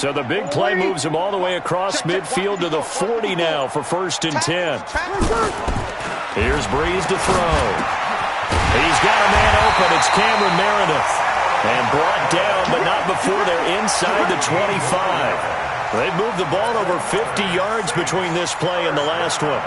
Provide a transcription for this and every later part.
So the big play moves him all the way across midfield to the 40 now for 1st and 10. Here's Breeze to throw. He's got a man open. It's Cameron Meredith. And brought down, but not before they're inside the 25. They've moved the ball over 50 yards between this play and the last one.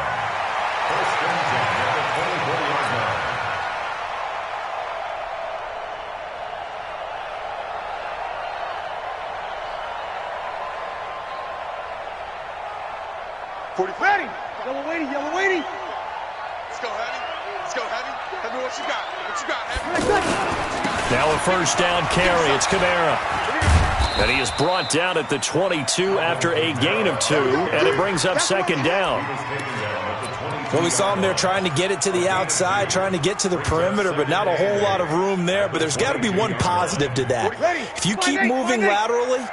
Ready. Yellow waiting, yellow waiting. Let's go, Heavy. Let's go, Heavy. Heavy, what you got? What you got, Heavy? Now a first down carry. It's Kamara. And he is brought down at the 22 after a gain of 2, and it brings up 2nd down. Well, we saw him there trying to get it to the outside, trying to get to the perimeter, but not a whole lot of room there. But there's got to be one positive to that. If you keep moving laterally,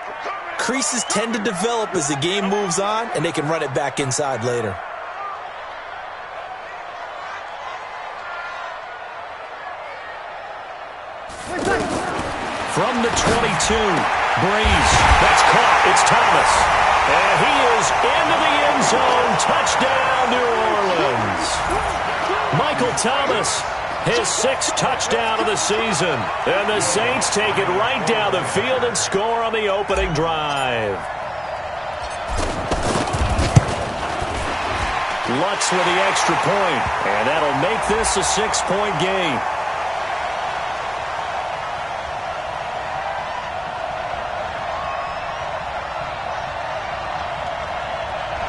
creases tend to develop as the game moves on, and they can run it back inside later. From the 22, Breeze. That's caught. It's Thomas. And he is into the end zone. Touchdown, New Orleans. Michael Thomas, his 6th touchdown of the season. And the Saints take it right down the field and score on the opening drive. Lutz with the extra point. And that'll make this a 6-point game.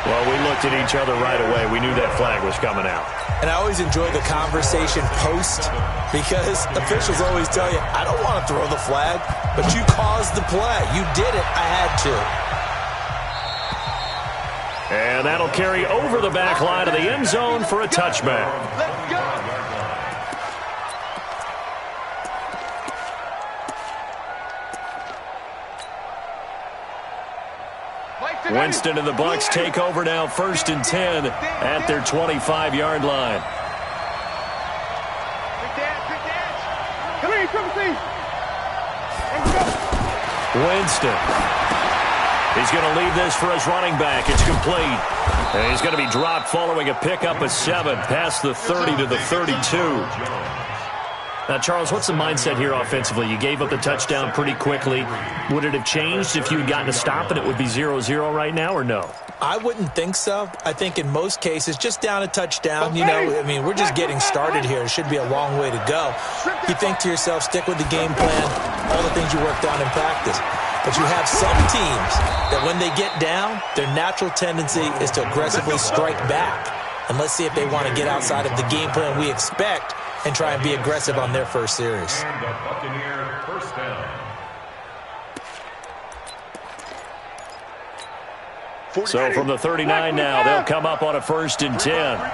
Well, we looked at each other right away. We knew that flag was coming out. And I always enjoy the conversation post because officials always tell you, I don't want to throw the flag, but you caused the play. You did it. I had to. And that'll carry over the back line of the end zone for a touchback. Let's go. Winston and the Bucs take over now, 1st and 10 at their 25-yard line. Winston. He's going to leave this for his running back. It's complete. And he's going to be dropped following a pickup of 7 past the 30 to the 32. Now, Charles, what's the mindset here offensively? You gave up the touchdown pretty quickly. Would it have changed if you had gotten a stop and it would be 0-0 right now, or no? I wouldn't think so. I think in most cases, just down a touchdown, we're just getting started here. It should be a long way to go. You think to yourself, stick with the game plan, all the things you worked on in practice. But you have some teams that when they get down, their natural tendency is to aggressively strike back. And let's see if they want to get outside of the game plan we expect and try and be aggressive on their first series. So from the 39 now, they'll come up on a 1st and 10. Hey,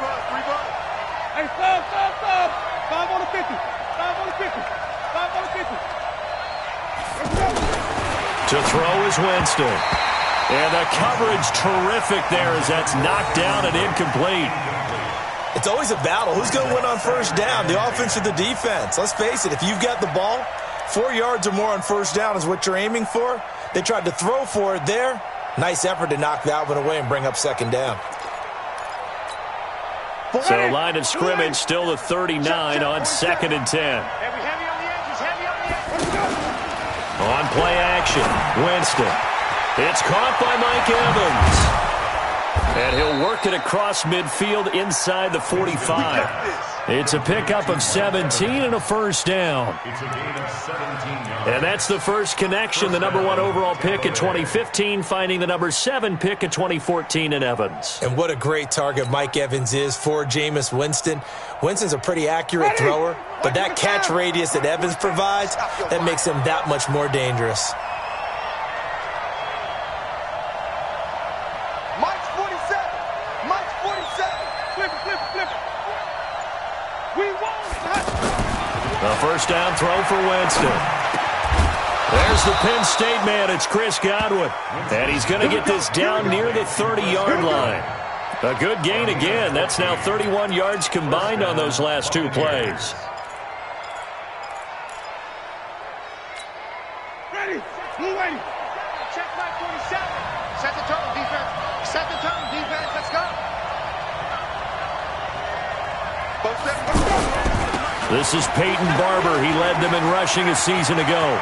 stop. 5 on the 50. 5 on the 50. 5 on the 50. To throw is Winston. And the coverage terrific there as that's knocked down and incomplete. It's always a battle. Who's going to win on first down, the offense or the defense? Let's face it, if you've got the ball, 4 yards or more on first down is what you're aiming for. They tried to throw for it there. Nice effort to knock that one away and bring up 2nd down. So line of scrimmage still the 39 on 2nd and 10. On play action, Winston. It's caught by Mike Evans. And he'll work it across midfield inside the 45. It's a pickup of 17 and a 1st down. And that's the first connection, the #1 overall pick in 2015, finding the #7 pick in 2014 in Evans. And what a great target Mike Evans is for Jameis Winston. Winston's a pretty accurate thrower, but that catch radius that Evans provides, that makes him that much more dangerous. A first down throw for Winston. There's the Penn State man. It's Chris Godwin. And he's going to get this down near the 30-yard line. A good gain again. That's now 31 yards combined on those last 2 plays. Ready. Blue ready. Check my 47. This is Peyton Barber. He led them in rushing a season ago.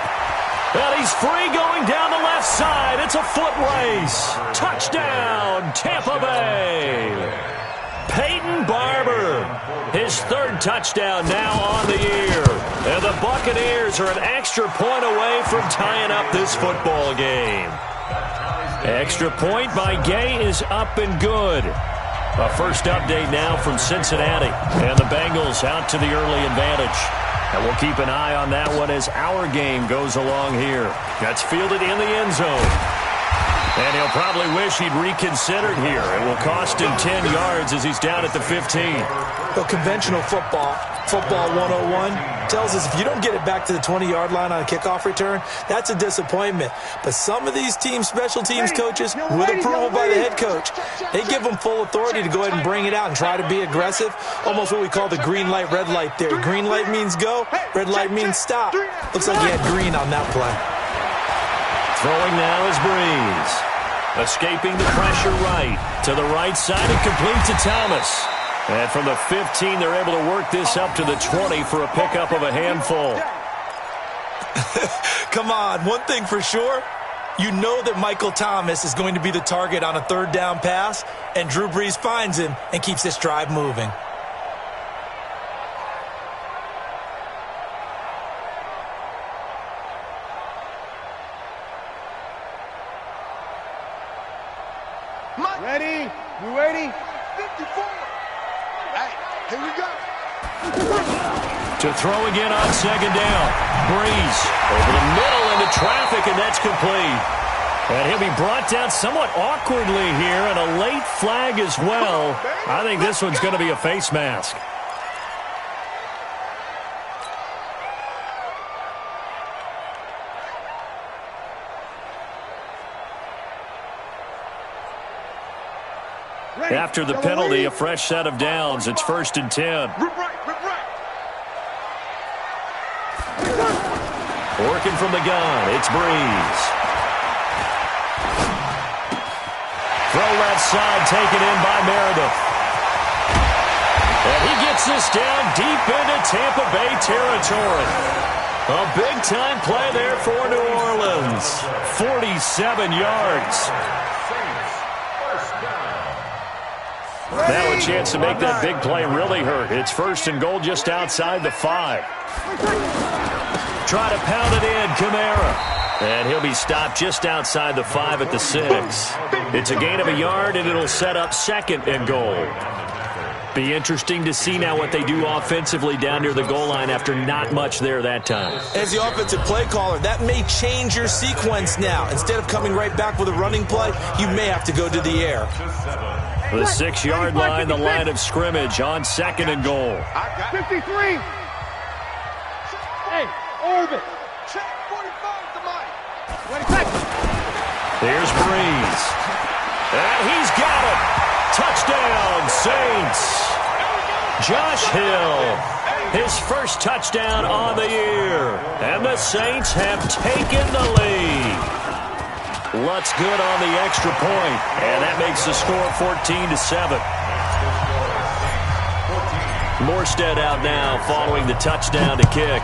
And he's free going down the left side. It's a foot race. Touchdown, Tampa Bay. Peyton Barber, his third touchdown now on the year. And the Buccaneers are an extra point away from tying up this football game. Extra point by Gay is up and good. A first update now from Cincinnati. And the Bengals out to the early advantage. And we'll keep an eye on that one as our game goes along here. That's fielded in the end zone. And he'll probably wish he'd reconsidered here. It will cost him 10 yards as he's down at the 15. Well, conventional football 101, tells us if you don't get it back to the 20-yard line on a kickoff return, that's a disappointment. But some of these special teams coaches, with approval by the head coach, they give them full authority to go ahead and bring it out and try to be aggressive. Almost what we call the green light, red light theory. Green light means go, red light means stop. Looks like he had green on that play. Throwing now is Breeze. Escaping the pressure right. To the right side and complete to Thomas. And from the 15, they're able to work this up to the 20 for a pickup of a handful. Come on, one thing for sure. You know that Michael Thomas is going to be the target on a third down pass, and Drew Brees finds him and keeps this drive moving. Ready? You ready? 54. Hey, here we go. To throw again on second down. Breeze over the middle into traffic, and that's complete. And he'll be brought down somewhat awkwardly here, and a late flag as well. I think this one's going to be a face mask. After the penalty, a fresh set of downs. It's 1st and 10. Working from the gun, it's Breeze. Throw left side, taken in by Meredith. And he gets this down deep into Tampa Bay territory. A big-time play there for New Orleans. 47 yards. Now a chance to make that big play really hurt. It's 1st and goal just outside the 5. Try to pound it in, Kamara. And he'll be stopped just outside the 5 at the 6. It's a gain of a yard, and it'll set up 2nd and goal. Be interesting to see now what they do offensively down near the goal line after not much there that time. As the offensive play caller, that may change your sequence now. Instead of coming right back with a running play, you may have to go to the air. The 6-yard line, the line of scrimmage on 2nd and goal. 53. Hey, orbit. Check 45 to Mike. Here's Breeze. And he's got it. Touchdown, Saints. Josh Hill, his first touchdown on the year. And the Saints have taken the lead. Lutz good on the extra point, and that makes the score 14-7. Morstead out now following the touchdown to kick.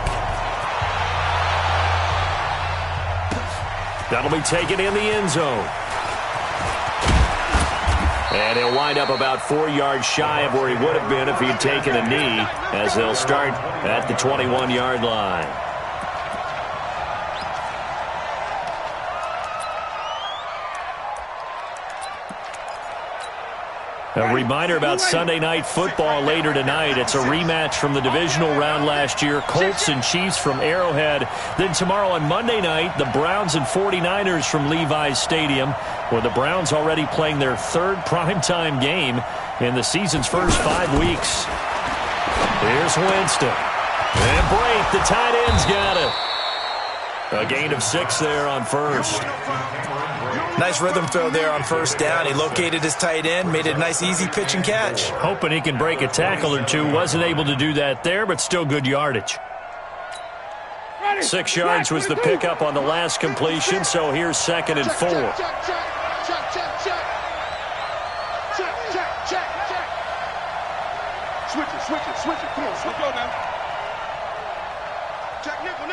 That'll be taken in the end zone. And he'll wind up about 4 yards shy of where he would have been if he'd taken a knee, as they'll start at the 21-yard line. A reminder about Sunday Night Football later tonight. It's a rematch from the divisional round last year. Colts and Chiefs from Arrowhead. Then tomorrow on Monday night, the Browns and 49ers from Levi's Stadium, where the Browns already playing their 3rd primetime game in the season's first 5 weeks. Here's Winston. And Brake, the tight end's got it. A gain of 6 there on 1st. Nice rhythm throw there on 1st down. He located his tight end, made it a nice, easy pitch and catch. Hoping he can break a tackle or two. Wasn't able to do that there, but still good yardage. 6 yards was the pickup on the last completion, so here's 2nd and 4. Switches. Switch it. Come on, let's go now. Jack nickel.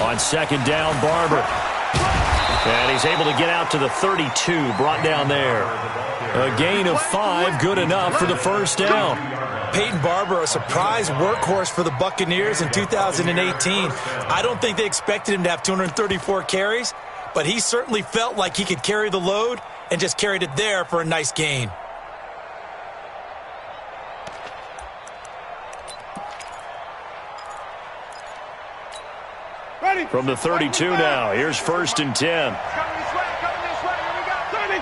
On second down, Barber. And he's able to get out to the 32, brought down there. A gain of 5, good enough for the first down. Peyton Barber, a surprise workhorse for the Buccaneers in 2018. I don't think they expected him to have 234 carries, but he certainly felt like he could carry the load and just carried it there for a nice gain. Ready? From the 32 now, here's 1st and 10. Coming this way. Here we go. 30.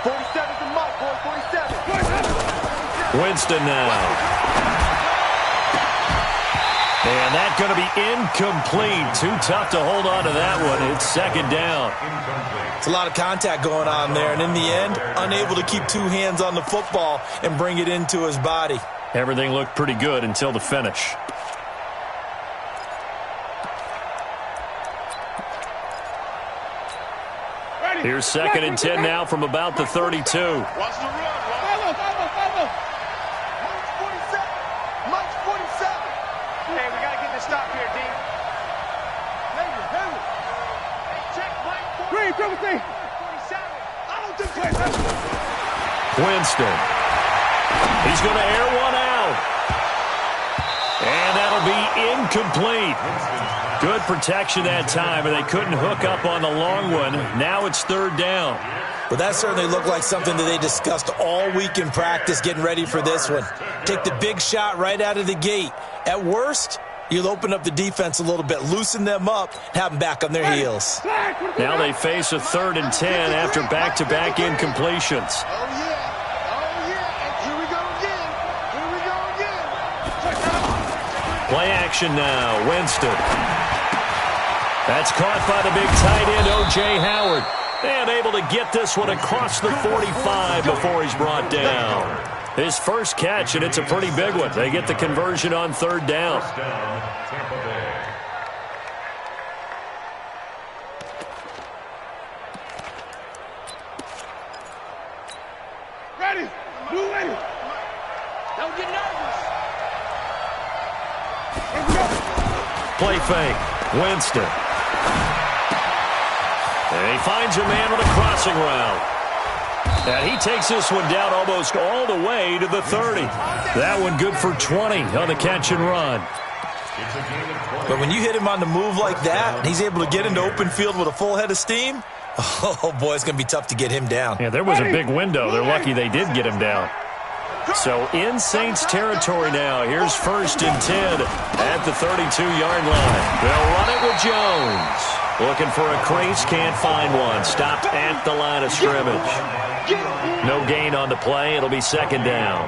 47's the mark, boy. 47. Winston now. And that's going to be incomplete. Too tough to hold on to that one. It's second down. It's a lot of contact going on there, and in the end, unable to keep two hands on the football and bring it into his body. Everything looked pretty good until the finish. Here's 2nd and 10 now from about the 32. Watch the run. Follow. March 47. Hey, we got to get this stop here, D. Hey, check Mike. Green, 47. I don't think that's Winston. He's going to air one out. And that'll be incomplete. Good protection that time, and they couldn't hook up on the long one. Now it's 3rd down. But that certainly looked like something that they discussed all week in practice getting ready for this one. Take the big shot right out of the gate. At worst, you'll open up the defense a little bit, loosen them up, and have them back on their heels. Now they face a 3rd and 10 after back-to-back incompletions. Play action now, Winston. That's caught by the big tight end, O.J. Howard. And able to get this one across the 45 before he's brought down. His first catch, and it's a pretty big one. They get the conversion on 3rd down. Ready? Blue ready. Don't get nervous. Play fake. Winston. And he finds a man with a crossing route. And he takes this one down almost all the way to the 30. That one good for 20 on the catch and run. But when you hit him on the move like that, and he's able to get into open field with a full head of steam, oh boy, it's going to be tough to get him down. Yeah, there was a big window. They're lucky they did get him down. So in Saints territory now. Here's 1st and 10 at the 32-yard line. They'll run it with Jones. Looking for a crease, can't find one. Stopped at the line of scrimmage. No gain on the play. It'll be 2nd down.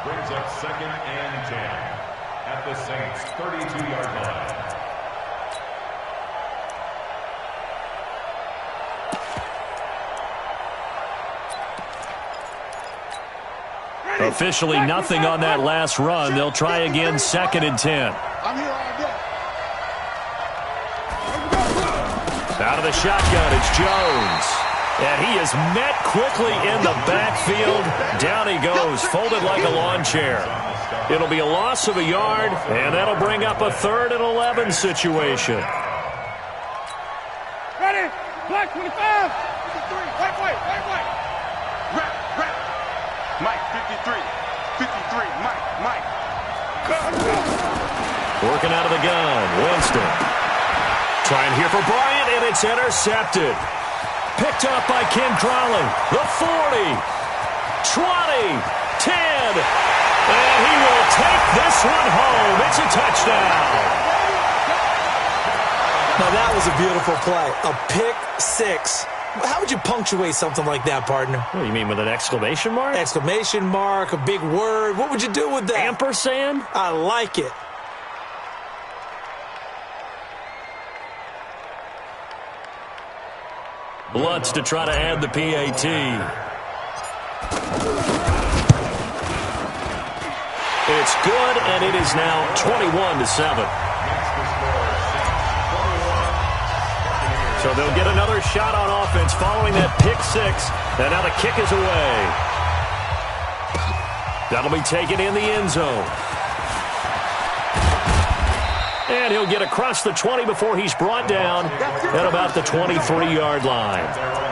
Brings up 2nd and 10 at the Saints 32-yard line. Officially nothing on that last run. They'll try again 2nd and 10. I'm here all day. Out of the shotgun, it's Jones. And he is met quickly in the backfield. Down he goes, folded like a lawn chair. It'll be a loss of a yard, and that'll bring up a 3rd and 11 situation. Ready? Black 25. 53. Wait. Rap. Mike, 53. 53. Mike. Working out of the gun, Winston. Trying here for Bryant, and it's intercepted. Picked up by Ken Crowley. The 40, 20, 10. And he will take this one home. It's a touchdown. Now that was a beautiful play. A pick six. How would you punctuate something like that, partner? What do you mean, with an exclamation mark? Exclamation mark, a big word. What would you do with that? Ampersand? I like it. Lutz to try to add the PAT. It's good, and it is now 21-7. So So they'll get another shot on offense following that pick six. And now the kick is away. That'll be taken in the end zone. And he'll get across the 20 before he's brought down at about the 23-yard line.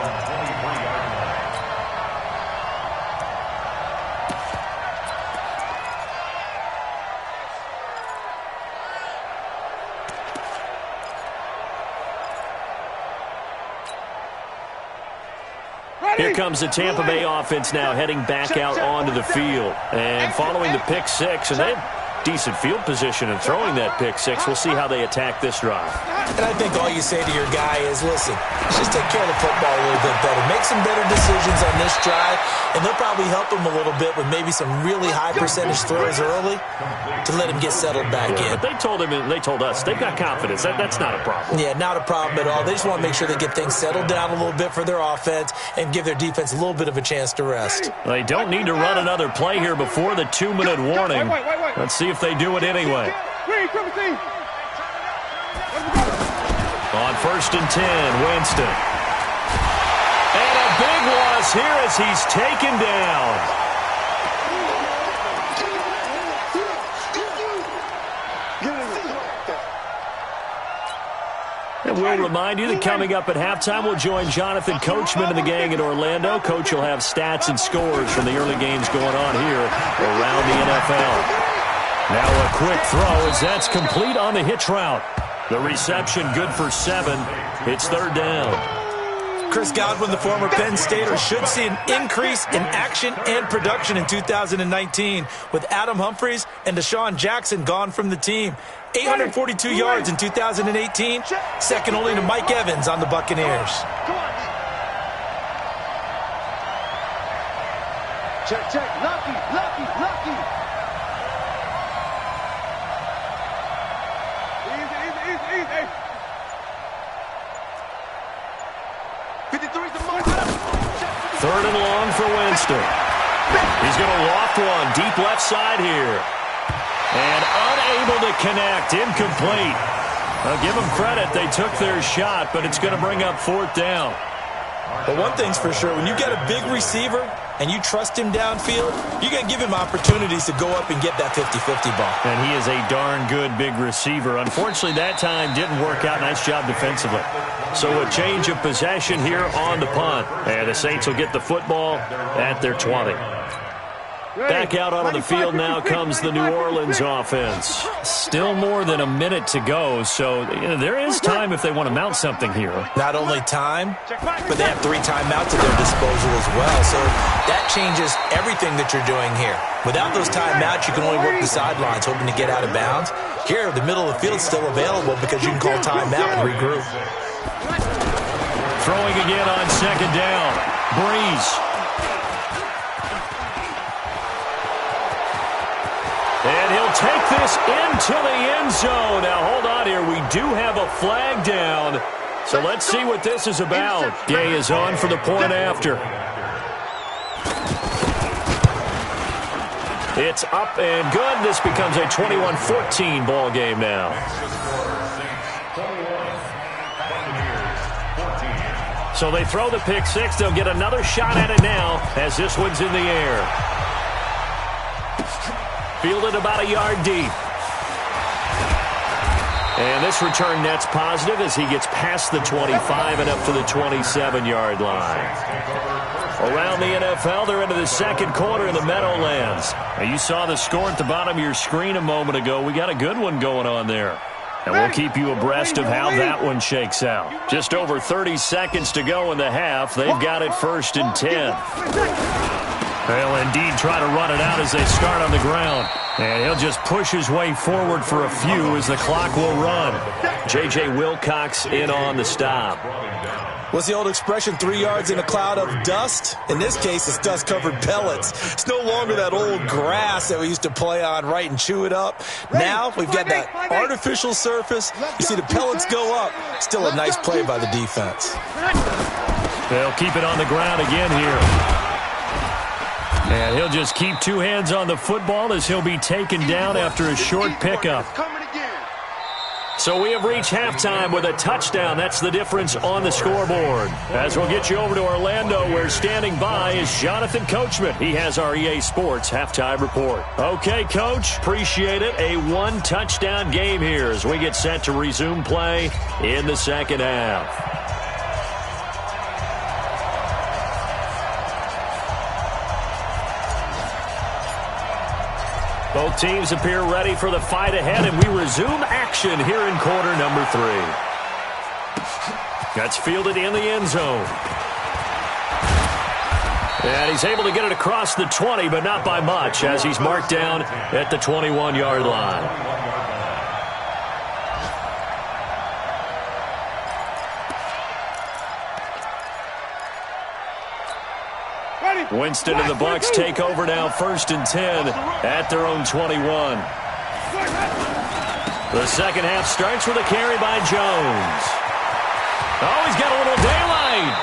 Here comes the Tampa Bay offense now heading back out onto the field. And following the pick six, and they have decent field position and throwing that pick six. We'll see how they attack this drive. And I think all you say to your guy is, listen, let's just take care of the football a little bit better. Make some better decisions on this drive, and they'll probably help him a little bit with maybe some really high percentage throws early to let him get settled back in. But they told him, and they told us, they've got confidence. That's not a problem. Yeah, not a problem at all. They just want to make sure they get things settled down a little bit for their offense and give their defense a little bit of a chance to rest. They don't need to run another play here before the 2-minute warning. Let's see if they do it anyway. On 1st and 10, Winston. And a big loss here as he's taken down. And we'll remind you that coming up at halftime, we'll join Jonathan Coachman and the gang in Orlando. Coach will have stats and scores from the early games going on here around the NFL. Now a quick throw as that's complete on the hitch route. The reception good for 7. It's 3rd down. Chris Godwin, the former Penn Stater, should see an increase in action and production in 2019 with Adam Humphries and Deshaun Jackson gone from the team. 842 yards in 2018, second only to Mike Evans on the Buccaneers. Check, check, lucky, lucky, lucky. Easy. 53's the mark. 3rd and long for Winston. He's going to loft one deep left side here. And unable to connect, incomplete. I'll give them credit. They took their shot, but it's going to bring up 4th down. But one thing's for sure, when you get a big receiver and you trust him downfield, you're going to give him opportunities to go up and get that 50-50 ball. And he is a darn good big receiver. Unfortunately, that time didn't work out. Nice job defensively. So a change of possession here on the punt. And the Saints will get the football at their 20. Back out onto the field now comes the New Orleans offense. Still more than a minute to go, so there is time if they want to mount something here. Not only time, but they have 3 timeouts at their disposal as well, so that changes everything that you're doing here. Without those timeouts, you can only work the sidelines, hoping to get out of bounds. Here, the middle of the field's still available because you can call timeout and regroup. Throwing again on 2nd down. Breeze. And he'll take this into the end zone. Now, hold on here. We do have a flag down. So let's see what this is about. Gay is on for the point after. It's up and good. This becomes a 21-14 ball game now. So they throw the pick six. They'll get another shot at it now as this one's in the air. Fielded about a yard deep. And this return net's positive as he gets past the 25 and up to the 27-yard line. Around the NFL, they're into the 2nd quarter in the Meadowlands. Now, you saw the score at the bottom of your screen a moment ago. We got a good one going on there. And we'll keep you abreast of how that one shakes out. Just over 30 seconds to go in the half. They've got it 1st and 10. They'll indeed try to run it out as they start on the ground. And he'll just push his way forward for a few as the clock will run. J.J. Wilcox in on the stop. What's the old expression, 3 yards in a cloud of dust? In this case, it's dust-covered pellets. It's no longer that old grass that we used to play on, right, and chew it up. Now we've got that artificial surface. You see the pellets go up. Still a nice play by the defense. They'll keep it on the ground again here. And he'll just keep 2 hands on the football as he'll be taken down after a short pickup. So we have reached halftime with a touchdown. That's the difference on the scoreboard. As we'll get you over to Orlando, where standing by is Jonathan Coachman. He has our EA Sports halftime report. Okay, Coach, appreciate it. A one-touchdown game here as we get set to resume play in the second half. Both teams appear ready for the fight ahead, and we resume action here in quarter number 3. That's fielded in the end zone. And he's able to get it across the 20, but not by much, as he's marked down at the 21-yard line. Winston and the Bucs take over now, 1st and 10 at their own 21. The second half starts with a carry by Jones. Oh, he's got a little daylight.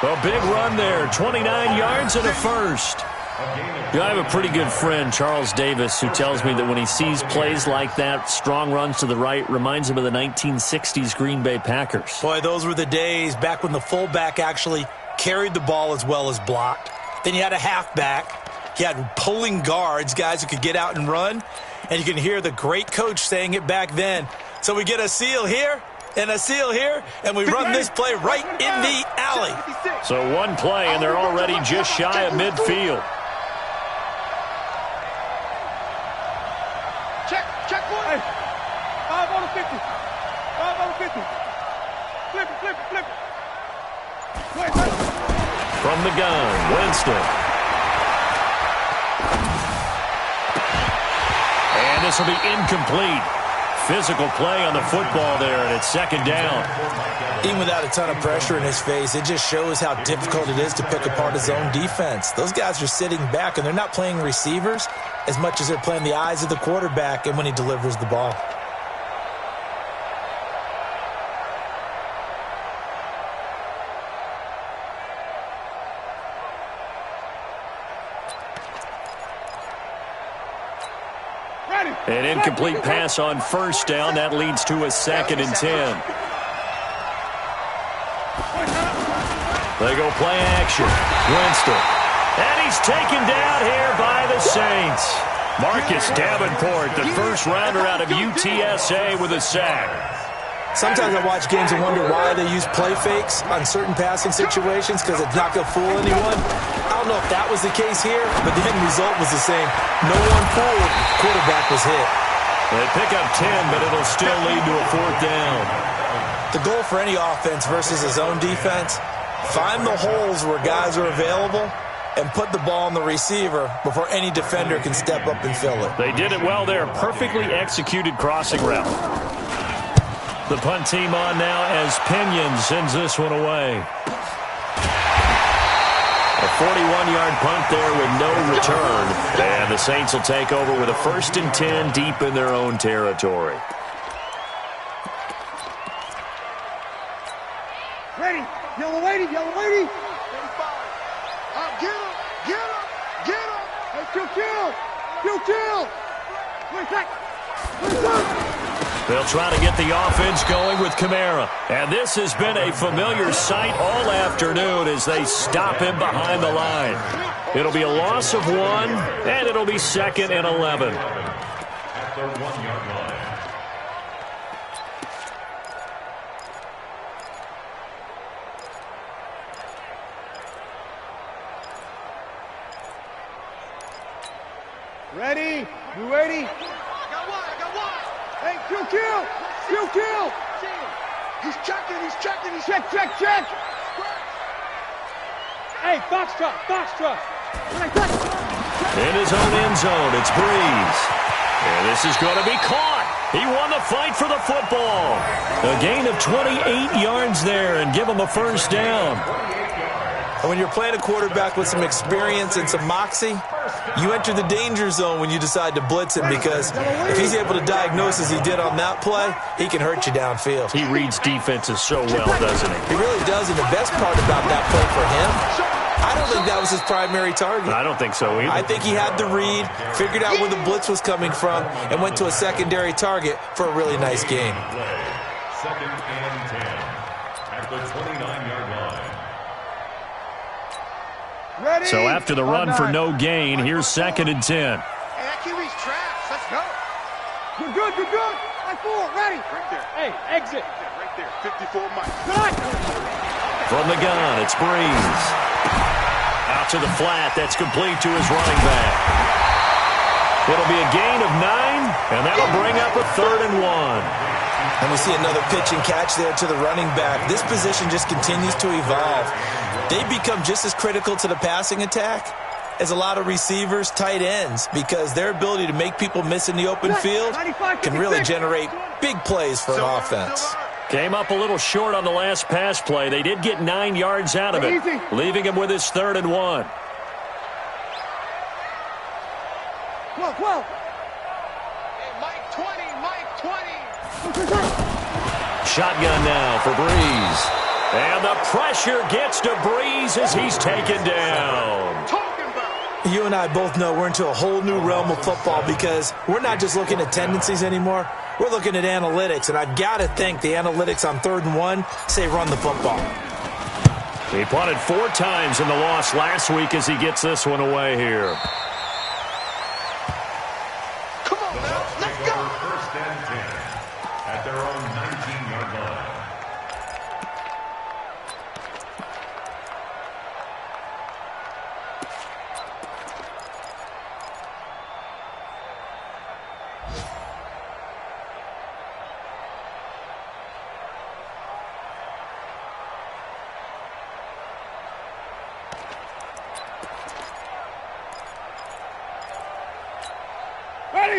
A big run there, 29 yards and a first. I have a pretty good friend, Charles Davis, who tells me that when he sees plays like that, strong runs to the right, reminds him of the 1960s Green Bay Packers. Boy, those were the days back when the fullback actually carried the ball as well as blocked. Then you had a halfback. You had pulling guards, guys who could get out and run. And you can hear the great coach saying it back then. So we get a seal here and a seal here, and we run this play right in the alley. So one play, and they're already just shy of midfield. Check one. Hey, 5 on the 50. 5 on the 50. Flip it. From the gun, Winston. And this will be incomplete. Physical play on the football there, and it's second down. Even without a ton of pressure in his face, it just shows how difficult it is to pick apart his own defense. Those guys are sitting back, and they're not playing receivers as much as they're playing the eyes of the quarterback and when he delivers the ball. An incomplete pass on first down. That leads to a 2nd and 10. They go play action. Winston. And he's taken down here by the Saints. Marcus Davenport, the first rounder out of UTSA, with a sack. Sometimes I watch games and wonder why they use play fakes on certain passing situations, because it's not going to fool anyone. I don't know if that was the case here, but the end result was the same. No one fooled. Quarterback was hit. They pick up 10, but it'll still lead to a 4th down. The goal for any offense versus his own defense, find the holes where guys are available and put the ball on the receiver before any defender can step up and fill it. They did it well there. Perfectly executed crossing route. The punt team on now as Pinion sends this one away. A 41-yard punt there with no return. And the Saints will take over with a 1st and 10 deep in their own territory. Ready. Yellow lady. Get him. Hey, kill. Wait, back. They'll try to get the offense going with Kamara. And this has been a familiar sight all afternoon as they stop him behind the line. It'll be a loss of 1, and it'll be 2nd and 11. At the 1-yard line. Ready? You ready? I got one. Hey, kill. He's checking. Check. Hey, box truck. In his own end zone, it's Breeze. And this is going to be caught. He won the fight for the football. A gain of 28 yards there and give him a 1st down. And when you're playing a quarterback with some experience and some moxie, you enter the danger zone when you decide to blitz him, because if he's able to diagnose as he did on that play, he can hurt you downfield. He reads defenses so well, doesn't he? He really does, and the best part about that play for him, I don't think that was his primary target. I don't think so either. I think he had the read, figured out where the blitz was coming from, and went to a secondary target for a really nice gain. Second and 10 at the 29-yard line. Ready? So after the run for no gain, here's second and 10. Hey, that QB's trash. Let's go. You're good, you're good. Like 4, ready. Right there. Hey, exit. Right there, 54 Mike. Good. From the gun, it's Breeze. Out to the flat, that's complete to his running back. It'll be a gain of 9, and that'll bring up a 3rd and 1. And we see another pitch and catch there to the running back. This position just continues to evolve. They become just as critical to the passing attack as a lot of receivers, tight ends, because their ability to make people miss in the open field can really generate big plays for an offense. Came up a little short on the last pass play. They did get 9 yards out of it, leaving him with his 3rd and 1. Whoa. Hey, Mike 20, Mike 20. Shotgun now for Breeze. And the pressure gets to Breeze as he's taken down. You and I both know we're into a whole new realm of football because we're not just looking at tendencies anymore. We're looking at analytics, and I've got to think the analytics on 3rd and 1 say run the football. He punted 4 times in the loss last week as he gets this one away here. Come on, now. Let's go. First and 10 at their own 19-yard line.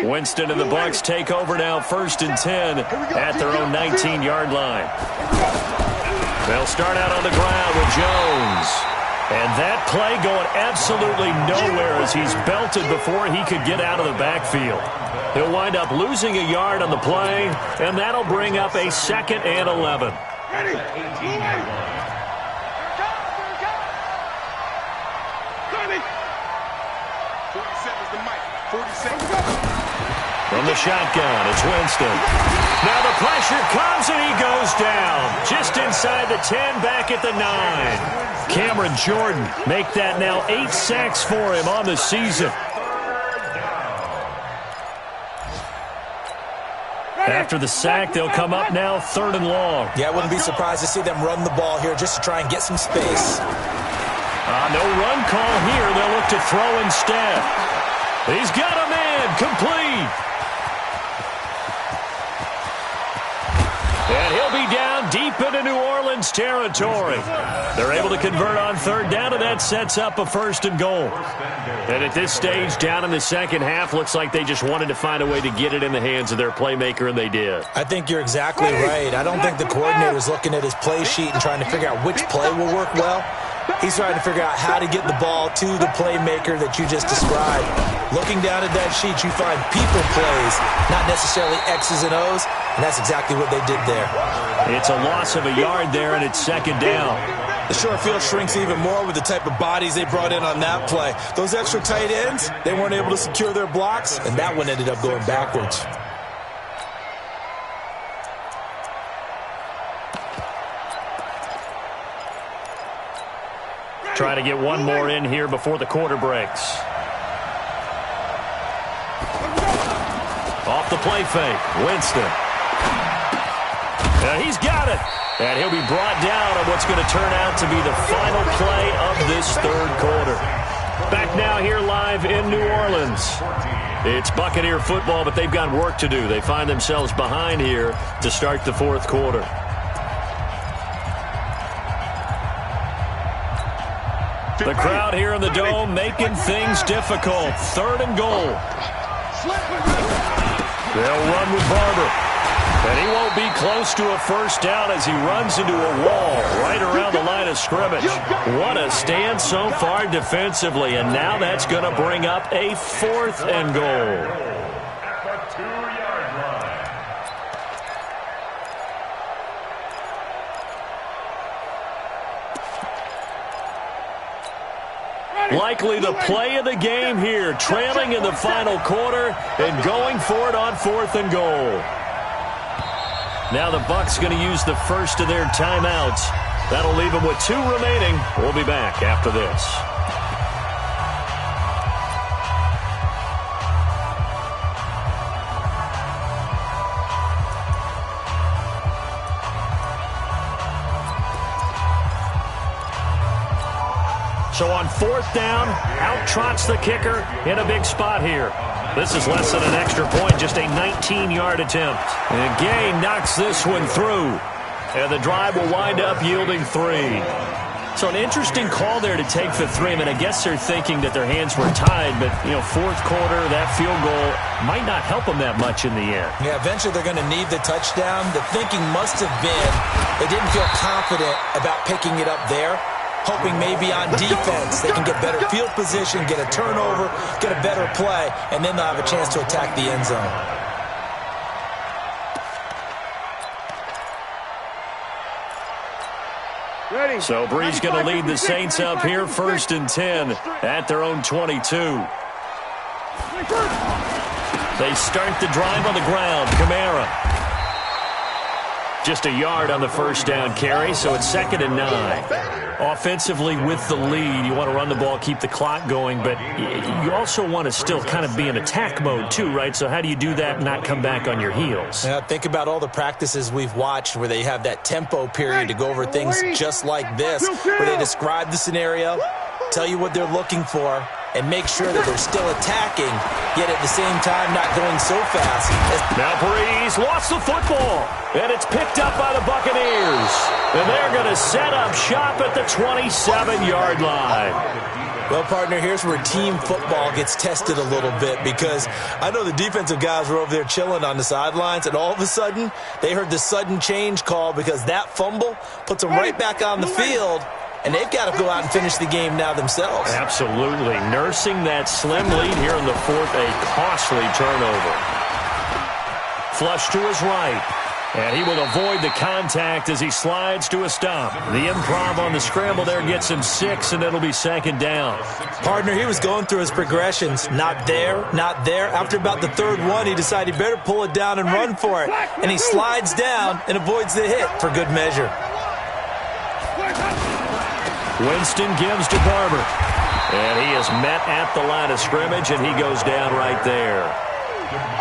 Winston and the Bucs take over now, 1st and 10 at their own 19-yard line. They'll start out on the ground with Jones. And that play going absolutely nowhere as he's belted before he could get out of the backfield. He'll wind up losing a yard on the play, and that'll bring up a 2nd and 11. Ready. 18-yard line. From the shotgun, it's Winston. Now the pressure comes and he goes down. Just inside the 10, back at the 9. Cameron Jordan make that now 8 sacks for him on the season. After the sack, they'll come up now 3rd and long. Yeah, I wouldn't be surprised to see them run the ball here just to try and get some space. No run call here. They'll look to throw instead. He's got a man complete. And he'll be down deep into New Orleans territory. They're able to convert on 3rd down, and that sets up a 1st and goal. And at this stage, down in the second half, looks like they just wanted to find a way to get it in the hands of their playmaker, and they did. I think you're exactly right. I don't think the coordinator's looking at his play sheet and trying to figure out which play will work well. He's trying to figure out how to get the ball to the playmaker that you just described. Looking down at that sheet, you find people plays, not necessarily X's and O's, and that's exactly what they did there. It's a loss of a yard there, and it's 2nd down. The short field shrinks even more with the type of bodies they brought in on that play. Those extra tight ends, they weren't able to secure their blocks, and that one ended up going backwards. Trying to get one more in here before the quarter breaks. Off the play fake, Winston. He's got it. And he'll be brought down on what's going to turn out to be the final play of this 3rd quarter. Back now here live in New Orleans. It's Buccaneer football, but they've got work to do. They find themselves behind here to start the 4th quarter. The crowd here in the Dome making things difficult. 3rd and goal. They'll run with Barber. And he won't be close to a 1st down as he runs into a wall right around the line of scrimmage. What a stand so far defensively. And now that's going to bring up a 4th and goal. At the 2-yard line. Likely the play of the game here, trailing in the final quarter and going for it on 4th and goal. Now the Bucs going to use the first of their timeouts. That'll leave them with 2 remaining. We'll be back after this. So on 4th down, out trots the kicker in a big spot here. This is less than an extra point, just a 19-yard attempt. And Gay knocks this one through. And the drive will wind up yielding 3. So an interesting call there to take the 3. I mean, I guess they're thinking that their hands were tied, but, 4th quarter, that field goal might not help them that much in the end. Yeah, eventually they're going to need the touchdown. The thinking must have been they didn't feel confident about picking it up there, hoping maybe on defense they can get better field position, get a turnover, get a better play, and then they'll have a chance to attack the end zone. So Bree's going to lead the Saints up here, 1st and 10 at their own 22. They start the drive on the ground. Kamara. Just a yard on the first down carry, so it's 2nd and 9. Offensively with the lead, you want to run the ball, keep the clock going, but you also want to still kind of be in attack mode too, right? So how do you do that and not come back on your heels? Yeah, think about all the practices we've watched where they have that tempo period to go over things just like this, where they describe the scenario, tell you what they're looking for, and make sure that they're still attacking, yet at the same time not going so fast. Now Breeze lost the football, and it's picked up by the Buccaneers. And they're going to set up shop at the 27-yard line. Well, partner, here's where team football gets tested a little bit, because I know the defensive guys were over there chilling on the sidelines, and all of a sudden they heard the sudden change call because that fumble puts them right back on the field. And they've got to go out and finish the game now themselves. Absolutely. Nursing that slim lead here in the 4th, a costly turnover. Flush to his right. And he will avoid the contact as he slides to a stop. The improv on the scramble there gets him 6, and it'll be 2nd down. Partner, he was going through his progressions. Not there, not there. After about the 3rd one, he decided he better pull it down and run for it. And he slides down and avoids the hit for good measure. Winston gives to Barber. And he is met at the line of scrimmage, and he goes down right there.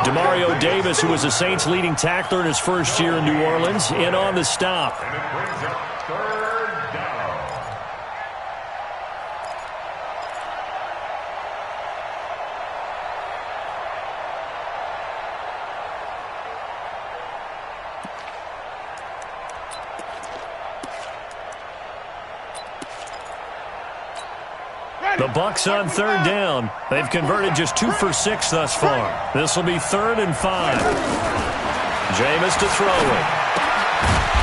Demario Davis, who was the Saints' leading tackler in his first year in New Orleans, in on the stop. And it brings up 3rd down. The Bucs on 3rd down. They've converted just 2 for 6 thus far. This will be 3rd and 5. Jameis to throw it.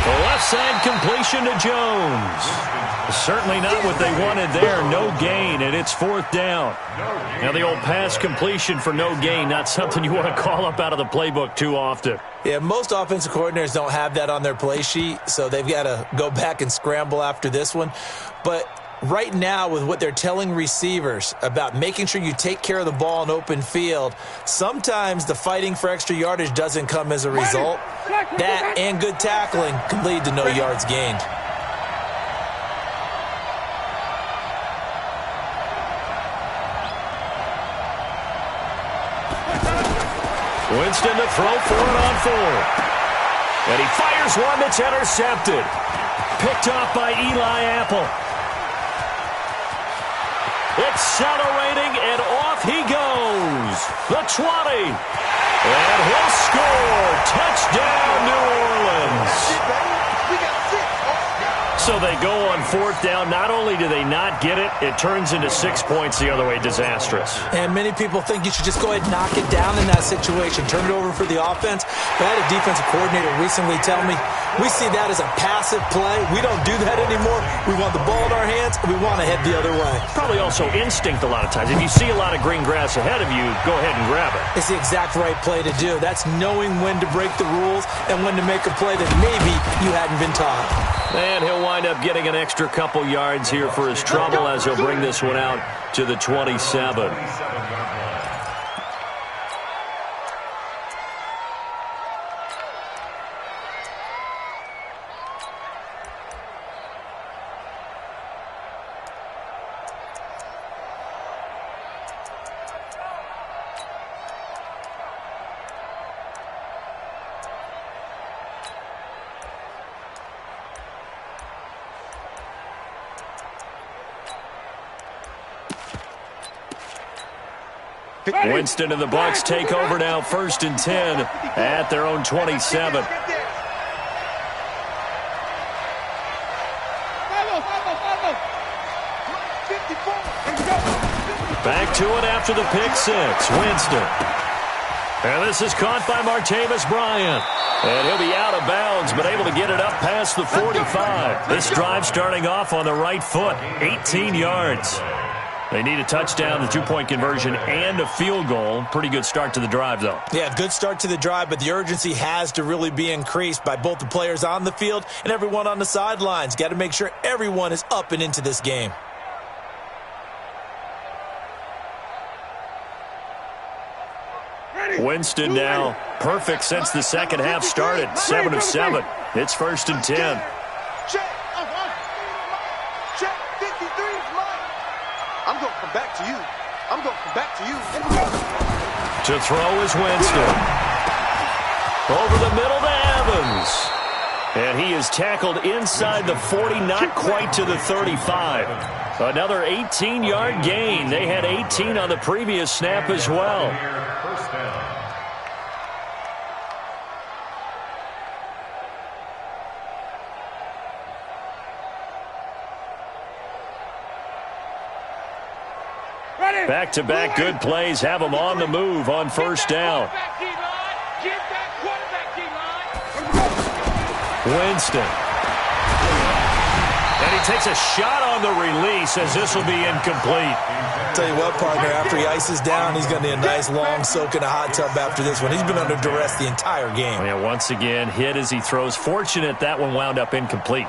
The left side completion to Jones. Certainly not what they wanted there. No gain, and it's 4th down. Now the old pass completion for no gain, not something you want to call up out of the playbook too often. Yeah, most offensive coordinators don't have that on their play sheet, so they've got to go back and scramble after this one. But right now, with what they're telling receivers about making sure you take care of the ball in open field, sometimes the fighting for extra yardage doesn't come as a result. That and good tackling can lead to no yards gained. Winston to throw for it on 4th. And he fires one that's intercepted. Picked off by Eli Apple. Accelerating, and off he goes. The 20. And he'll score. Touchdown, New Orleans. So they go on 4th down. Not only do they not get it, it turns into 6 points the other way. Disastrous. And many people think you should just go ahead and knock it down in that situation. Turn it over for the offense. But I had a defensive coordinator recently tell me, we see that as a passive play. We don't do that anymore. We want the ball in our hands, and we want to head the other way. Probably also instinct a lot of times. If you see a lot of green grass ahead of you, go ahead and grab it. It's the exact right play to do. That's knowing when to break the rules and when to make a play that maybe you hadn't been taught. And he'll wind up getting an extra couple yards here for his trouble as he'll bring this one out to the 27. Winston and the Bucs take over now, 1st and 10 at their own 27. Back to it after the pick six. Winston. And this is caught by Martavis Bryant. And he'll be out of bounds, but able to get it up past the 45. This drive starting off on the right foot, 18 yards. They need a touchdown, the 2-point conversion, and a field goal. Pretty good start to the drive, though. Yeah, good start to the drive, but the urgency has to really be increased by both the players on the field and everyone on the sidelines. Got to make sure everyone is up and into this game. Winston now perfect since the second half started. 7 of 7. It's 1st and 10. I'm going to come back to you. I'm going to come back to you. To throw is Winston. Over the middle to Evans. And he is tackled inside the 40, not quite to the 35. Another 18-yard gain. They had 18 on the previous snap as well. Back-to-back good plays have them on the move on 1st down. Winston. And he takes a shot on the release as this will be incomplete. Tell you what, partner, after he ices down, he's going to need a nice long soak in a hot tub after this one. He's been under duress the entire game. Yeah, once again, hit as he throws. Fortunate that one wound up incomplete.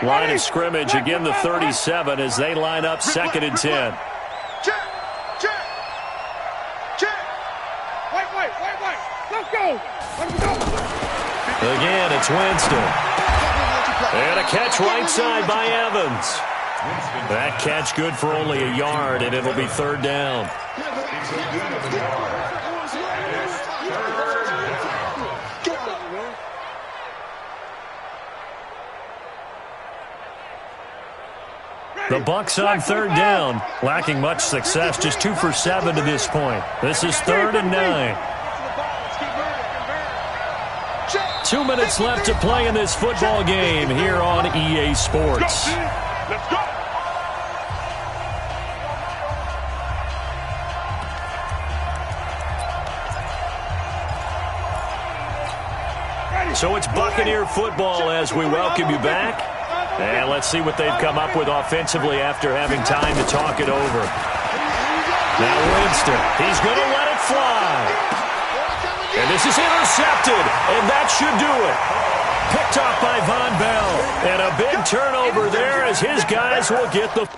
Line of scrimmage, again the 37 as they line up 2nd and 10. Check. Wait. Let's go. Again, it's Winston. And a catch right side by Evans. That catch good for only a yard, and it'll be 3rd down. The Bucs on 3rd down, lacking much success, just 2 for 7 to this point. This is 3rd and 9. 2 minutes left to play in this football game here on EA Sports. Let's go. So it's Buccaneer football as we welcome you back. And let's see what they've come up with offensively after having time to talk it over. Now Winston, he's going to let it fly. And this is intercepted, and that should do it. Picked off by Von Bell. And a big turnover there as his guys will get the...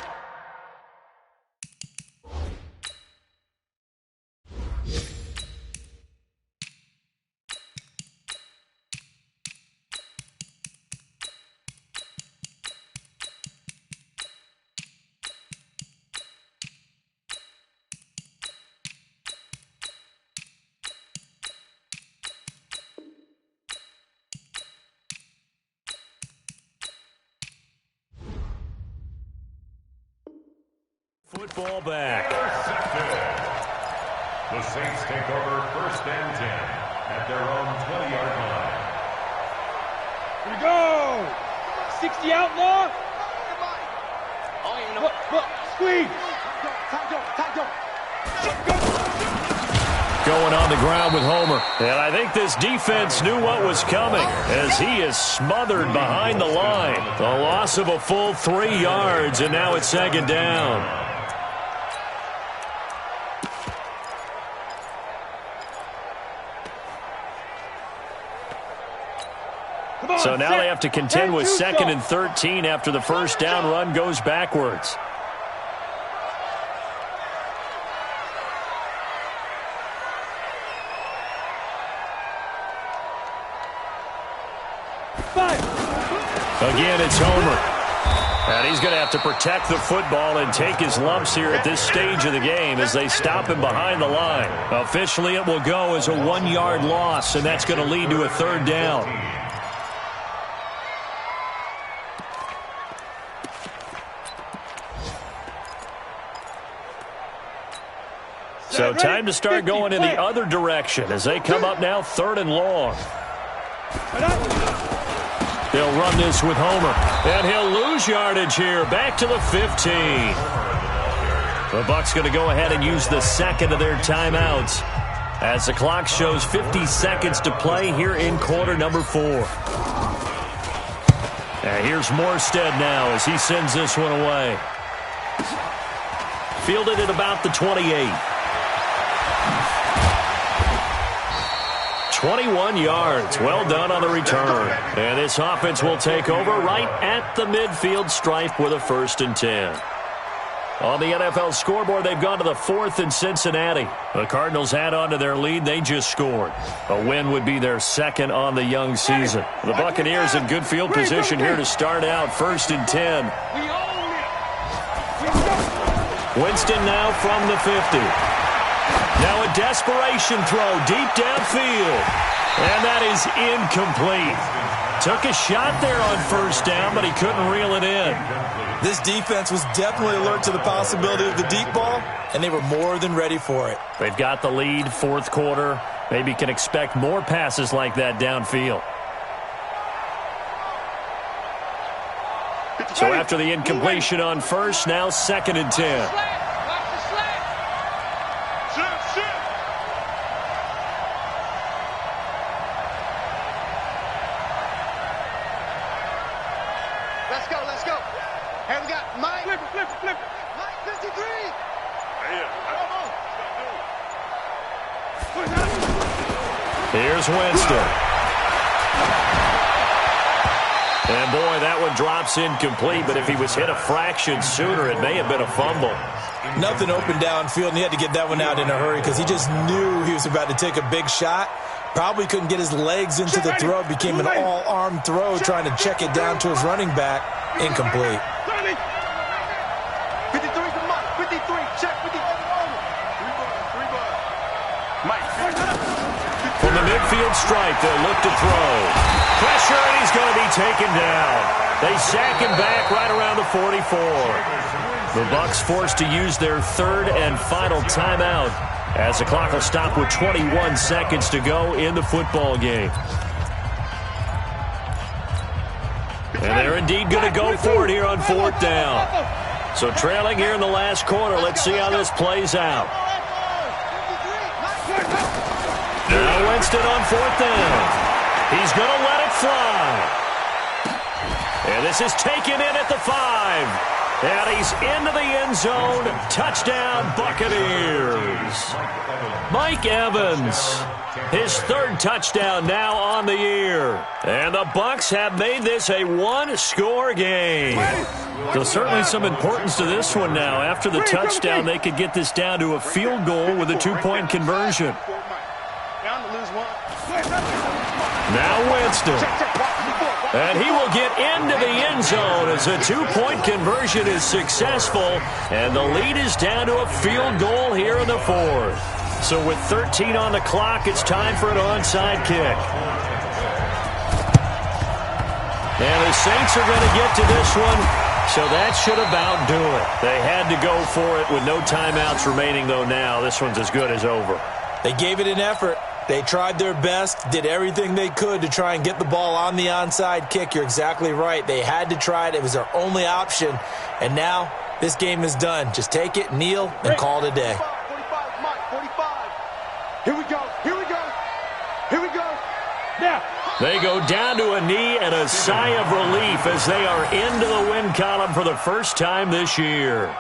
Football back. The Saints take over 1st and 10 at their own 20-yard line. Here we go. 60 outlaw. Look, squeeze. Going on the ground with Homer. And I think this defense knew what was coming as he is smothered behind the line. The loss of a full 3 yards, and now it's 2nd down. So now they have to contend with 2nd and 13 after the first down run goes backwards. Again, it's Homer. And he's going to have to protect the football and take his lumps here at this stage of the game as they stop him behind the line. Officially, it will go as a 1-yard loss, and that's going to lead to a 3rd down. So time to start going in the other direction as they come up now 3rd and long. They'll run this with Homer, and he'll lose yardage here, back to the 15. The Bucs going to go ahead and use the 2nd of their timeouts as the clock shows 50 seconds to play here in quarter number 4. And here's Morstead now as he sends this one away. Fielded at about the 28. 21 yards. Well done on the return. And this offense will take over right at the midfield stripe with a 1st and 10. On the NFL scoreboard, they've gone to the 4th in Cincinnati. The Cardinals had on to their lead. They just scored. A win would be their 2nd on the young season. The Buccaneers in good field position here to start out 1st and 10. Winston now from the 50. Now a desperation throw deep downfield. And that is incomplete. Took a shot there on 1st down, but he couldn't reel it in. This defense was definitely alert to the possibility of the deep ball, and they were more than ready for it. They've got the lead, 4th quarter. Maybe can expect more passes like that downfield. So after the incompletion on 1st, now 2nd and 10. Here's Winston. And boy, that one drops incomplete, but if he was hit a fraction sooner, it may have been a fumble. Nothing open downfield, and he had to get that one out in a hurry because he just knew he was about to take a big shot. Probably couldn't get his legs into the throw. It became an all-arm throw, trying to check it down to his running back. Incomplete. 53 to Mike. 53, check 53. Mike. From the midfield stripe, they'll look to throw. Pressure, and he's going to be taken down. They sack him back right around the 44. The Bucs forced to use their 3rd and final timeout as the clock will stop with 21 seconds to go in the football game. And they're indeed going to go for it here on 4th down. So trailing here in the last quarter, let's see how this plays out. Now Winston on 4th down. He's going to let it fly. And this is taken in at the 5. And he's into the end zone. Touchdown, Buccaneers. Mike Evans, his 3rd touchdown now on the year. And the Bucs have made this a 1-score game. There's certainly some importance to this one now. After the touchdown, they could get this down to a field goal with a 2-point conversion. Now Winston. And he will get into the end zone as a 2-point conversion is successful. And the lead is down to a field goal here in the 4th. So with 13 on the clock, it's time for an onside kick. And the Saints are going to get to this one. So that should about do it. They had to go for it with no timeouts remaining, though now. This one's as good as over. They gave it an effort. They tried their best, did everything they could to try and get the ball on the onside kick. You're exactly right. They had to try it. It was their only option. And now this game is done. Just take it, kneel, and call it a day. 45, Mike, 45. Here we go. Here we go. Here we go. Now. They go down to a knee and a sigh of relief as they are into the win column for the first time this year.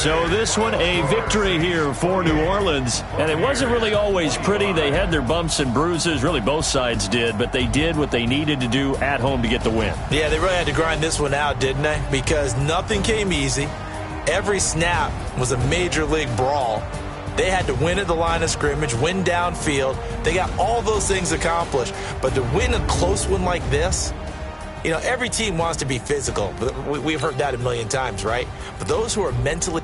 So this one, a victory here for New Orleans. And it wasn't really always pretty. They had their bumps and bruises. Really, both sides did. But they did what they needed to do at home to get the win. Yeah, they really had to grind this one out, didn't they? Because nothing came easy. Every snap was a major league brawl. They had to win at the line of scrimmage, win downfield. They got all those things accomplished. But to win a close one like this, you know, every team wants to be physical. We've heard that a million times, right? But those who are mentally